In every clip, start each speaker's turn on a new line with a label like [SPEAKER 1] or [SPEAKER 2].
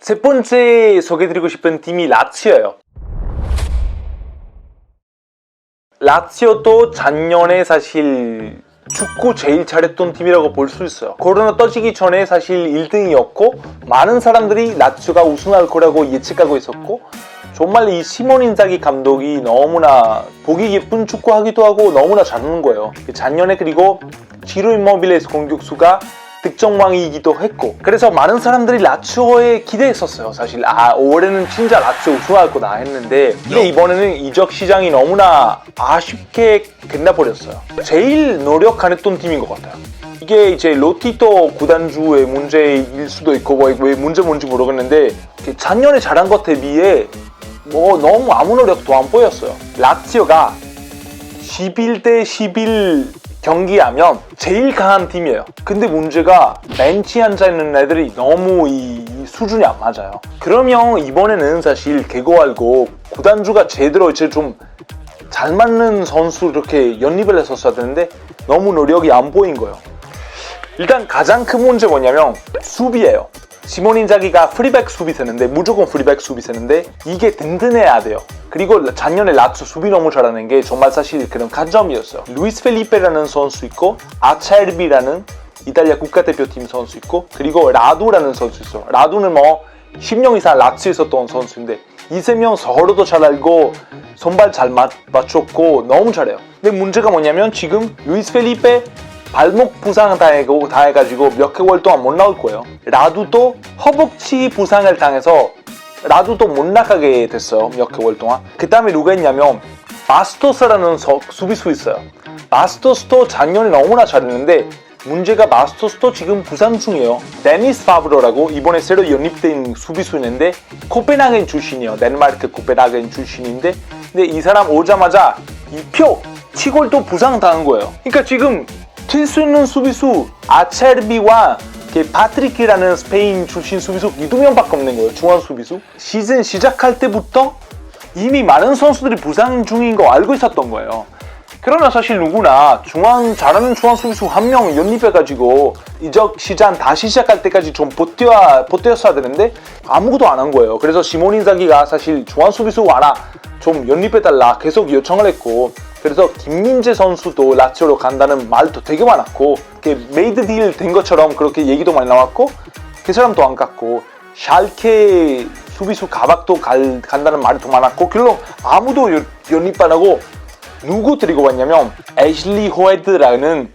[SPEAKER 1] 세 번째 소개해드리고 싶은 팀이 라치오예요. 라치오도 작년에 사실 축구 제일 잘했던 팀이라고 볼 수 있어요. 코로나 터지기 전에 사실 1등이었고 많은 사람들이 라치오가 우승할 거라고 예측하고 있었고 정말 이 시몬 인자기 감독이 너무나 보기 예쁜 축구하기도 하고 너무나 잘하는 거예요. 작년에 그리고 지루 임모빌레스 공격수가 득점왕이기도 했고 그래서 많은 사람들이 라치오에 기대했었어요. 사실 올해는 진짜 라치오 우승할 거다 했는데 근데 이번에는 이적 시장이 너무나 아쉽게 끝나버렸어요. 제일 노력 안 했던 팀인 것 같아요. 이게 이제 로티토 구단주의 문제일 수도 있고 왜 문제 뭔지 모르겠는데 작년에 잘한 것에 비해 너무 아무 노력도 안 보였어요. 라치오가 11대 11 경기하면 제일 강한 팀이에요. 근데 문제가 벤치에 앉아있는 애들이 너무 이 수준이 안 맞아요. 그러면 이번에는 사실 개고알고 구단주가 제대로 이제 좀 잘 맞는 선수 이렇게 연립을 했었어야 되는데 너무 노력이 안 보인 거예요. 일단 가장 큰 문제 뭐냐면 수비예요. 시몬 인자기가 프리백 수비세는데 무조건 프리백 수비세는데 이게 든든해야 돼요. 그리고 작년에 라치오 수비 너무 잘하는 게 정말 사실 그런 강점이었어요. 루이스 펠리페라는 선수 있고 아체르비라는 이탈리아 국가대표팀 선수 있고 그리고 라두라는 선수 있어요. 라두는 10년 이상 라치오에 있었던 선수인데 이 세 명 서로도 잘 알고 손발 잘 맞췄고 너무 잘해요. 근데 문제가 뭐냐면 지금 루이스 펠리페 발목 부상 당해가지고 몇 개월 동안 못 나올 거예요. 라두도 허벅지 부상을 당해서 라두도 못 나가게 됐어요. 몇 개월 동안. 그 다음에 누가 있냐면 마스토스라는 수비수 있어요. 마스토스도 작년에 너무나 잘했는데 문제가 마스토스도 지금 부상 중이에요. 데니스 파브로라고 이번에 새로 연입된 수비수 있는데 코펜하겐 출신이에요. 덴마크 코펜하겐 출신인데 근데 이 사람 오자마자 치골도 부상 당한 거예요. 그러니까 지금 튈 수 있는 수비수 아체르비와 파트리키라는 스페인 출신 수비수 이 두 명밖에 없는 거예요. 중앙 수비수. 시즌 시작할 때부터 이미 많은 선수들이 부상 중인 거 알고 있었던 거예요. 그러면 사실 누구나 잘하는 중앙 수비수 한 명 연립해가지고 이적 시장 다시 시작할 때까지 좀 버텨야 되는데 아무것도 안 한 거예요. 그래서 시몬 인자기가 사실 중앙 수비수 와라 좀 연립해달라 계속 요청을 했고 그래서 김민재 선수도 라치오로 간다는 말도 되게 많았고 메이드 딜 된 것처럼 그렇게 얘기도 많이 나왔고 그 사람도 안 갔고 샬케 수비수 가박도 간다는 말이 더 많았고 결론 아무도 연립 안 하고 누구 데리고 왔냐면 애슐리 호헤드라는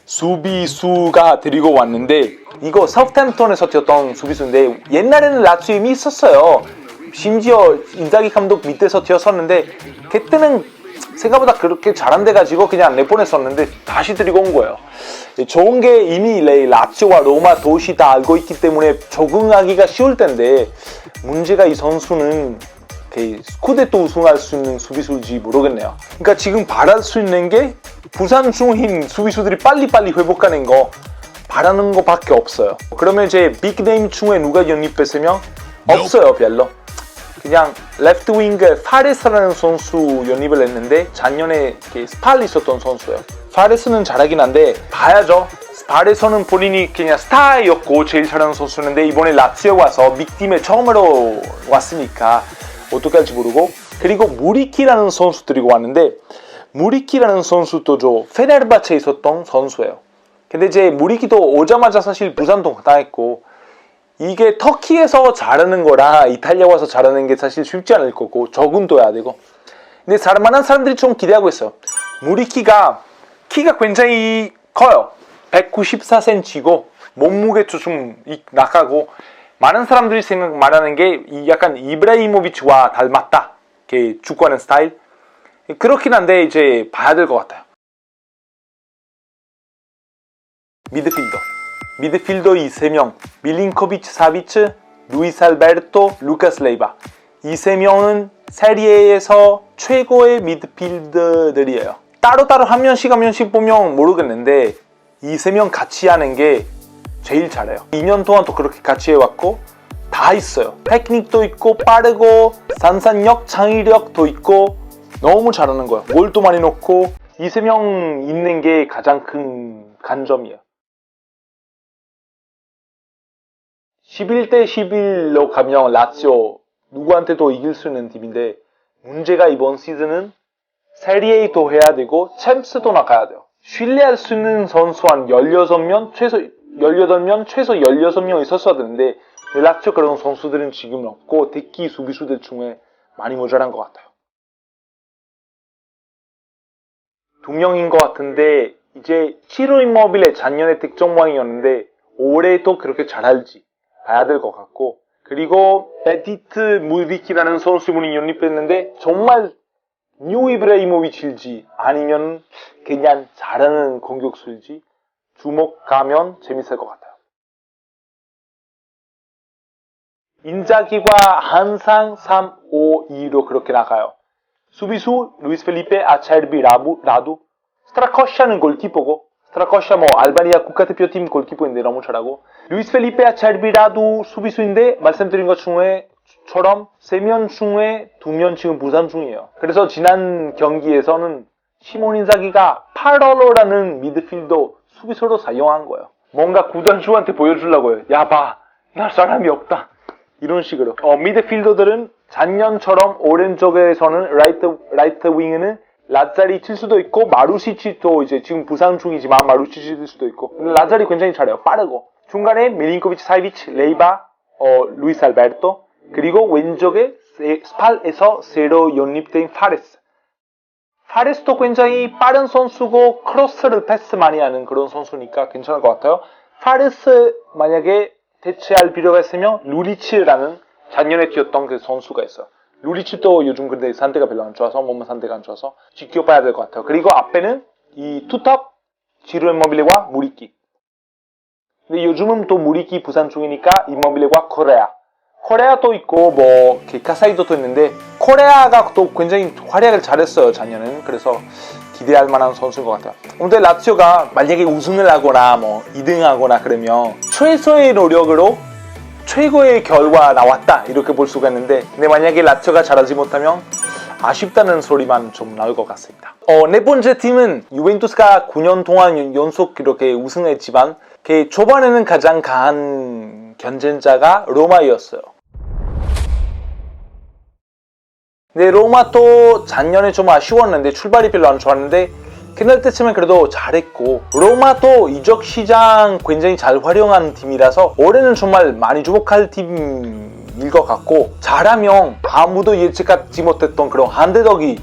[SPEAKER 1] 수비수가 데리고 왔는데 이거 사우템프턴에서 뛰었던 수비수인데 옛날에는 라치오에 이미 있었어요. 심지어 인자기 감독 밑에서 뛰었었는데 그때는 생각보다 그렇게 잘안돼가지고 그냥 내보냈었는데 다시 데리고 온 거예요. 좋은 게 이미 라치오와 로마 도시 다 알고 있기 때문에 적응하기가 쉬울 텐데 문제가 이 선수는 스쿠데토 우승할 수 있는 수비수인지 모르겠네요. 그러니까 지금 바랄 수 있는 게 부상 중인 수비수들이 빨리빨리 회복하는 거 바라는 거밖에 없어요. 그러면 이제 빅네임 중에 누가 연립했으면 없어요. 별로. 그냥 레프트 윙 파레스라는 선수 연입을 했는데 작년에 스팔 있었던 선수예요. 파레스는 잘하긴 한데 봐야죠. 파레스는 본인이 그냥 스타였고 제일 잘하는 선수였는데 이번에 라치오에 와서 빅팀에 처음으로 왔으니까 어떻게 할지 모르고 그리고 무리키라는 선수 데리고 왔는데 무리키라는 선수도 페네르바체에 있었던 선수예요. 근데 이제 무리키도 오자마자 사실 부상도 당했고 이게 터키에서 잘하는 거라 이탈리아 와서 잘하는 게 사실 쉽지 않을 거고 적응도 해야 되고 근데 살만한 사람들이 좀 기대하고 있어요. 무리키가 키가 굉장히 커요. 194cm고 몸무게도 좀 나가고 많은 사람들이 말하는 게 약간 이브라히모비치와 닮았다. 축구하는 스타일. 그렇긴 한데 이제 봐야 될 것 같아요. 미드필더 이 세 명 밀린코비치 사비츠, 루이스 알베르토, 루카스 레이바 이 세 명은 세리에에서 최고의 미드필더들이에요. 따로따로 한 명씩 보면 모르겠는데 이 세 명 같이 하는 게 제일 잘해요. 2년 동안 또 그렇게 같이 해왔고 다 있어요. 테크닉도 있고 빠르고 산산력, 창의력도 있고 너무 잘하는 거예요. 골도 많이 넣고 이 세 명 있는 게 가장 큰 강점이에요. 11대 11로 가면 라치오 누구한테도 이길 수 있는 팀인데 문제가 이번 시즌은 세리에도 해야 되고 챔스도 나가야 돼요. 신뢰할 수 있는 선수 한 16명, 최소 16명 있었어야 되는데 라치오 그런 선수들은 지금 없고 특히 수비수들 중에 많이 모자란 것 같아요. 2명인 것 같은데 이제 치로 임모빌레 작년에 득점 왕이었는데 올해도 그렇게 잘할지 봐야 될 것 같고 그리고 베티트 무디키라는 선수분이 영입했는데 정말 뉴 이브라이모비치일지 아니면 그냥 잘하는 공격수일지 주목하면 재밌을 것 같아요. 인자기가 항상 3, 5, 2로 그렇게 나가요. 수비수 루이스 펠리페 아체르비 라두 스트라코샤는 골키퍼고 스트라코샤 알바니아 국가대표팀 골키퍼인데 너무 잘하고 루이스 펠리페 아체르비 라두 수비수인데 말씀드린 것처럼 3명 중에 2명 지금 부상 중이에요. 그래서 지난 경기에서는 시몬 인자기가 파롤로라는 미드필더 수비수로 사용한 거예요. 뭔가 구단주한테 보여주려고요. 야 봐, 나 사람이 없다. 이런 식으로. 미드필더들은 작년처럼 오른쪽에서는 라이트 윙에는 라자리 칠 수도 있고 마루시치도 이제 지금 부상 중이지만 마루시치 칠 수도 있고 근데 라자리 굉장히 잘해요. 빠르고 중간에 밀린코비치, 사이비치, 레이바, 루이스 알베르토 그리고 왼쪽에 스팔에서 새로 영입된 파레스도 굉장히 빠른 선수고 크로스를 패스 많이 하는 그런 선수니까 괜찮을 것 같아요. 파레스 만약에 대체할 필요가 있으면 루리치라는 작년에 뛰었던 그 선수가 있어요. 루리치도 요즘 근데 상태가 별로 안 좋아서 몸 상태가 안 좋아서 지켜봐야 될 것 같아요. 그리고 앞에는 이 투톱 지루 임모빌레와 무리키. 근데 요즘은 또 무리키 부상 중이니까 임모빌레와 코레아도 있고 카사이도도 있는데 코레아가 또 굉장히 활약을 잘했어요 작년에는. 그래서 기대할 만한 선수인 것 같아요. 근데 라치오가 만약에 우승을 하거나 2등 하거나 그러면 최소의 노력으로 최고의 결과 나왔다 이렇게 볼 수가 있는데 근데 만약에 라치오가 잘하지 못하면 아쉽다는 소리만 좀 나올 것 같습니다. 네 번째 팀은 유벤투스가 9년 동안 연속 이렇게 우승했지만 초반에는 가장 강한 경쟁자가 로마였어요. 근데 로마도 작년에 좀 아쉬웠는데 출발이 별로 안 좋았는데 끝날 때쯤엔 그래도 잘했고 로마도 이적 시장 굉장히 잘 활용한 팀이라서 올해는 정말 많이 주목할 팀일 것 같고 잘하면 아무도 예측하지 못했던 그런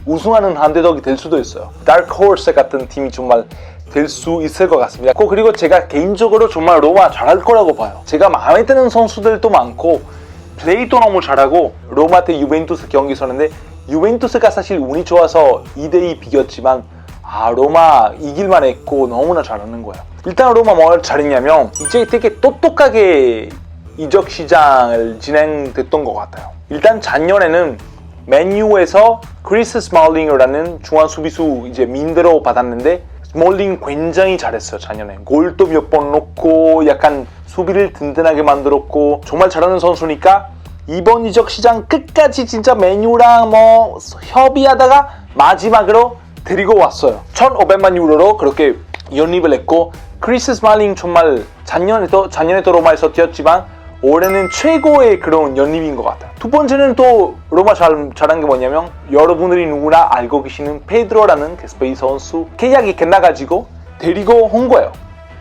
[SPEAKER 1] 우승하는 한대덕이 될 수도 있어요. 다크호스 같은 팀이 정말 될 수 있을 것 같습니다. 그리고 제가 개인적으로 정말 로마 잘할 거라고 봐요. 제가 마음에 드는 선수들도 많고 플레이도 너무 잘하고 로마 대 유벤투스 경기 있었는데 유벤투스가 사실 운이 좋아서 2대2 비겼지만 로마 이길만 했고 너무나 잘하는 거예요. 일단 로마 뭘 잘했냐면 이제 되게 똑똑하게 이적 시장을 진행됐던 것 같아요. 일단 작년에는 맨유에서 크리스 스몰링이라는 중앙 수비수 이제 민대로 받았는데 스몰링 굉장히 잘했어요. 작년에 골도 몇 번 넣고 약간 수비를 든든하게 만들었고 정말 잘하는 선수니까 이번 이적 시장 끝까지 진짜 맨유랑 협의하다가 마지막으로 데리고 왔어요. 1,500만 유로로 그렇게 영입을 했고 크리스 스몰링 정말 작년에도 로마에서 뛰었지만 올해는 최고의 그런 영입인 것 같아요. 두 번째는 또 로마 잘한 게 뭐냐면 여러분들이 누구나 알고 계시는 페드로라는 스페인 선수 계약이 끝나가지고 데리고 온 거예요.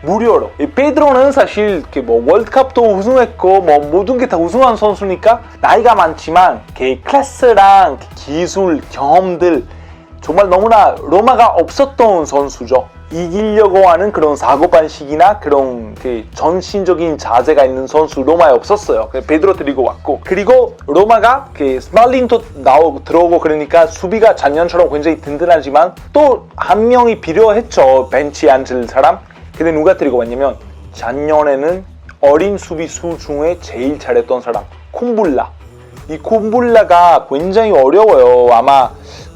[SPEAKER 1] 무료로. 이 페드로는 사실 월드컵도 우승했고 모든 게 다 우승한 선수니까 나이가 많지만 클래스랑 기술, 경험들 정말 너무나 로마가 없었던 선수죠. 이기려고 하는 그런 사고방식이나 그런 전신적인 자세가 있는 선수 로마에 없었어요. 베드로 데리고 왔고 그리고 로마가 스몰링도 들어오고 그러니까 수비가 작년처럼 굉장히 든든하지만 또 한 명이 필요했죠. 벤치에 앉을 사람. 근데 누가 데리고 왔냐면 작년에는 어린 수비수 중에 제일 잘했던 사람 콤불라. 이 콤불라가 굉장히 어려워요. 아마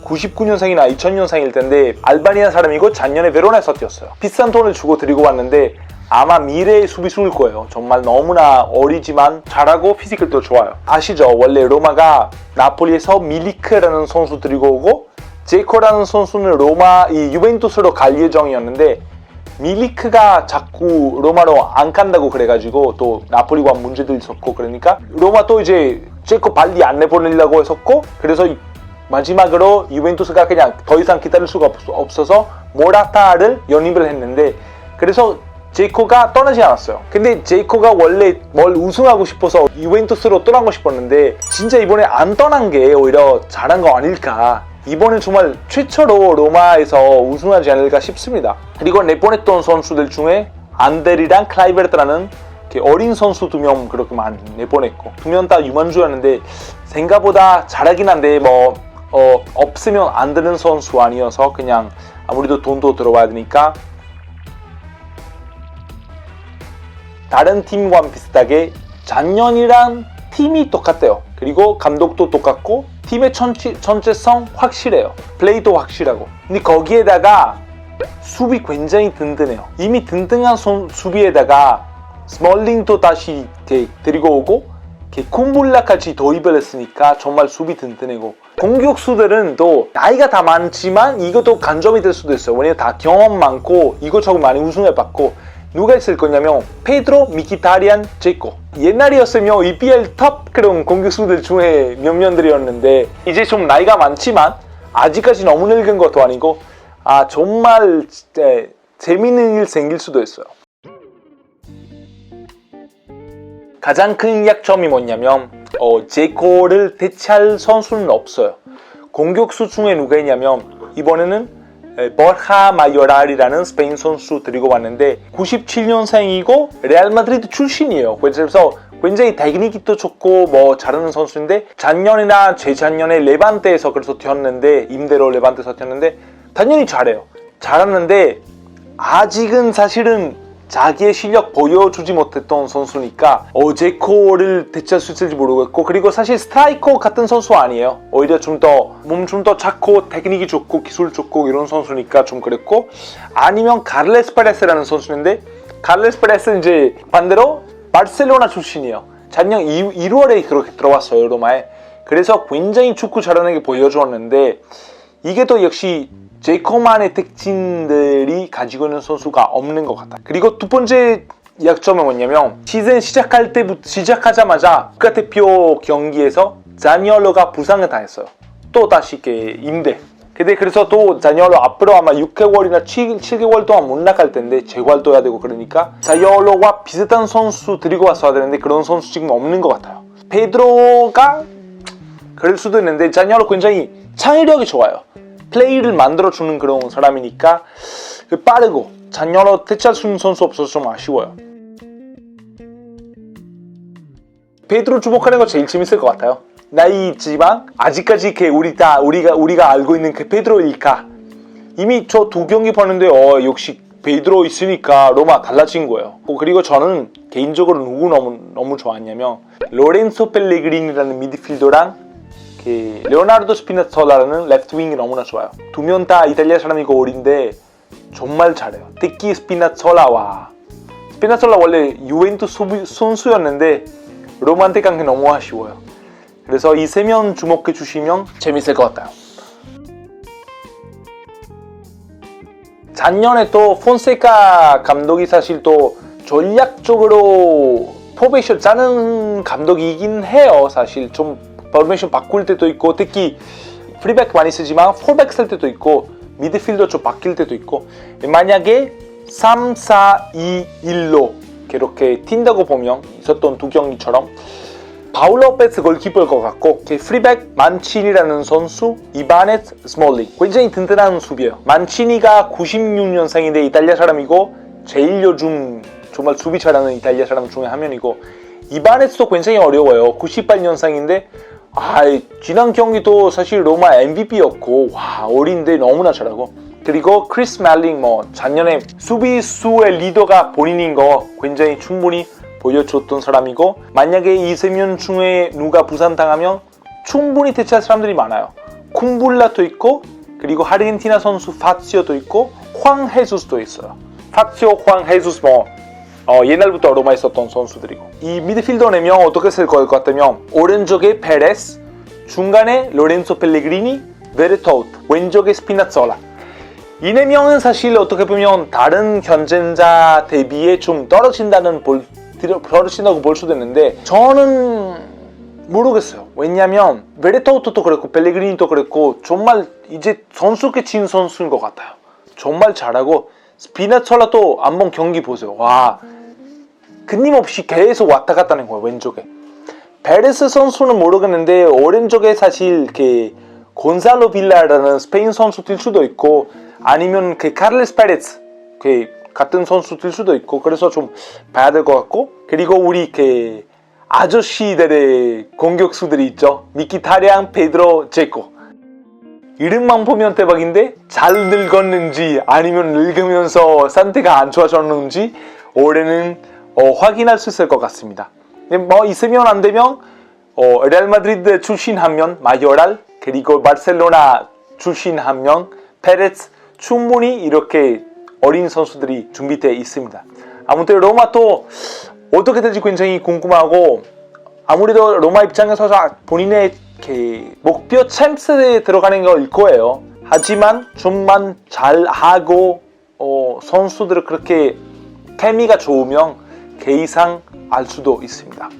[SPEAKER 1] 99년생이나 2000년생일 텐데 알바니아 사람이고 작년에 베로나에서 뛰었어요. 비싼 돈을 주고 데리고 왔는데 아마 미래의 수비수일 거예요. 정말 너무나 어리지만 잘하고 피지컬도 좋아요. 아시죠? 원래 로마가 나폴리에서 밀리크라는 선수 데리고 오고 제코라는 선수는 유벤투스로 갈 예정이었는데 밀리크가 자꾸 로마로 안 간다고 그래가지고 또 나폴리와 문제도 있었고 그러니까 로마 또 이제 제코 빨리 안 내보내려고 했었고 그래서 마지막으로 유벤투스가 그냥 더 이상 기다릴 수가 없어서 모라타를 영입을 했는데 그래서 제코가 떠나지 않았어요. 근데 제코가 원래 뭘 우승하고 싶어서 유벤투스로 떠나고 싶었는데 진짜 이번에 안 떠난 게 오히려 잘한 거 아닐까. 이번엔 정말 최초로 로마에서 우승하지 않을까 싶습니다. 그리고 내보냈던 선수들 중에 안델이랑 클라이베르트라는 어린 선수 2명 그렇게 많이 내보냈고 2명 다 유망주였는데 생각보다 잘하긴 한데 뭐 없으면 안 되는 선수 아니어서 그냥 아무래도 돈도 들어와야 되니까 다른 팀과 비슷하게 작년이랑 팀이 똑같대요. 그리고 감독도 똑같고 팀의 전체성 확실해요. 플레이도 확실하고. 근데 거기에다가 수비 굉장히 든든해요. 이미 든든한 수비에다가 스몰링도 다시 데리고 오고 쿰불라까지 도입을 했으니까 정말 수비 든든하고 공격수들은 또 나이가 다 많지만 이것도 간점이 될 수도 있어요. 왜냐면 다 경험 많고 이것저것 많이 우승해봤고 누가 있을 거냐면 페드로, 미키타리안, 제코. 옛날이었으면 EPL 탑 그런 공격수들 중에 몇 명들이었는데 이제 좀 나이가 많지만 아직까지 너무 늙은 것도 아니고 정말 재밌는 일 생길 수도 있어요. 가장 큰 약점이 뭐냐면 제코를 대체할 선수는 없어요. 공격수 중에 누가 있냐면 이번에는 버하 마요랄이라는 스페인 선수 데리고 왔는데 97년생이고 레알 마드리드 출신이에요. 그래서 굉장히 테크닉도 좋고 뭐 잘하는 선수인데 작년이나 재작년에 레반테에서 그래서 뛰었는데 임대로 레반테에서 뛰었는데 당연히 잘해요. 잘하는데 아직은 사실은 자기의 실력 보여주지 못했던 선수니까 제코를 대체할 수 있을지 모르겠고 그리고 사실 스트라이커 같은 선수 아니에요. 오히려 몸 좀 더 작고 테크닉이 좋고 기술 좋고 이런 선수니까 좀 그랬고 아니면 카를레스 페레스라는 선수인데 카를레스 페레스는 이제 반대로 바르셀로나 출신이에요. 작년 1월에 그렇게 들어왔어요 로마에. 그래서 굉장히 축구 잘하는 게 보여주었는데 이게 또 역시 제코만의 특징들이 가지고 있는 선수가 없는 것 같다. 그리고 두 번째 약점은 뭐냐면 시즌 시작하자마자 국가대표 경기에서 자니올로가 부상을 당했어요. 또 다시 이렇게 임대. 근데 그래서 또 자니올로 앞으로 아마 6개월이나 7개월 동안 못 나갈 텐데 재활도 해야 되고 그러니까 자니올로와 비슷한 선수 데리고 왔어야 되는데 그런 선수 지금 없는 것 같아요. 페드로가 그럴 수도 있는데 자니올로 굉장히 창의력이 좋아요. 플레이를 만들어주는 그런 사람이니까 빠르고 자녀로 대체할 수 있는 선수 없어서 좀 아쉬워요. 페드로 주목하는 거 제일 재밌을 것 같아요. 나이 있지만 아직까지 우리가 알고 있는 그 페드로일까? 이미 저 2경기 봤는데 역시 페드로 있으니까 로마 달라진 거예요. 그리고 저는 개인적으로 누구 너무 좋아했냐면 로렌소 펠레그리니라는 미드필더랑 레오나르도 스피나zzola라는 레프트 윙이 너무나 좋아요. 2명 다 이탈리아 사람이고 어린데 정말 잘해요. 특히 스피나zzola와 스피나zzola 원래 유벤투스 선수였는데 로마한테 간 게 너무 아쉬워요. 그래서 이 3명 주목해 주시면 재밌을 것 같아요. 작년에 또 폰세카 감독이 사실 또 전략적으로 포메이션 짜는 감독이긴 해요. 사실 좀 포메이션 바꿀 때도 있고 특히 프리백 많이 쓰지만 폴백 쓸 때도 있고 미드필더 좀 바뀔 때도 있고 만약에 3, 4, 2, 1로 그렇게 튄다고 보면 있었던 2경기처럼 파울로 로페스 골키퍼일 것 같고 프리백 만치니라는 선수 이바네스 스몰링 굉장히 든든한 수비예요. 만치니가 96년생인데 이탈리아 사람이고 제일 요즘 정말 수비 잘하는 이탈리아 사람 중에 한 명이고 이바네스도 굉장히 어려워요. 98년생인데 지난 경기도 사실 로마 MVP였고 어린데 너무나 잘하고 그리고 크리스 말링 작년에 수비수의 리더가 본인인 거 굉장히 충분히 보여줬던 사람이고 만약에 이 3명 중에 누가 부상당하면 충분히 대체할 사람들이 많아요. 쿰불라도 있고 그리고 아르헨티나 선수 파치오도 있고 황 헤수스도 있어요. 파치오, 황 헤수스 옛날부터 로마에 있었던 선수들이고 이 미드필더 4명 어떻게 쓸 것 같으면 오른쪽에 페레스, 중간에 로렌소 펠레그리니, 베르토우트, 왼쪽에 스피나zzola 이 4명은 사실 어떻게 보면 다른 경쟁자 대비에 좀 떨어진다고 볼 수도 있는데 저는 모르겠어요. 왜냐면 베레토도 그랬고 펠레그리니도 그랬고 정말 이제 선수께 친 선수인 것 같아요. 정말 잘하고 스피나철라도 한번 경기 보세요. 와, 끊임없이 계속 왔다 갔다 하는 거예요. 왼쪽에. 페레스 선수는 모르겠는데 오른쪽에 사실 곤살로 빌라라는 스페인 선수 뛸 수도 있고 아니면 카를레스 페레스 같은 선수 뛸 수도 있고 그래서 좀 봐야 될 것 같고 그리고 우리 아저씨들의 공격수들이 있죠. 미키타리앙, 페드로, 제코. 이름만 보면 대박인데 잘 늙었는지 아니면 늙으면서 상태가 안 좋아졌는지 올해는 확인할 수 있을 것 같습니다. 뭐 있으면 안 되면 레알 마드리드 출신 한 명 마요랄 그리고 바르셀로나 출신 한 명 페레츠 충분히 이렇게 어린 선수들이 준비되어 있습니다. 아무튼 로마도 어떻게 될지 굉장히 궁금하고 아무래도 로마 입장에서 본인의 목표 챔스에 들어가는 걸 거예요. 하지만 좀만 잘하고 선수들 그렇게 케미가 좋으면 그 이상 알 수도 있습니다.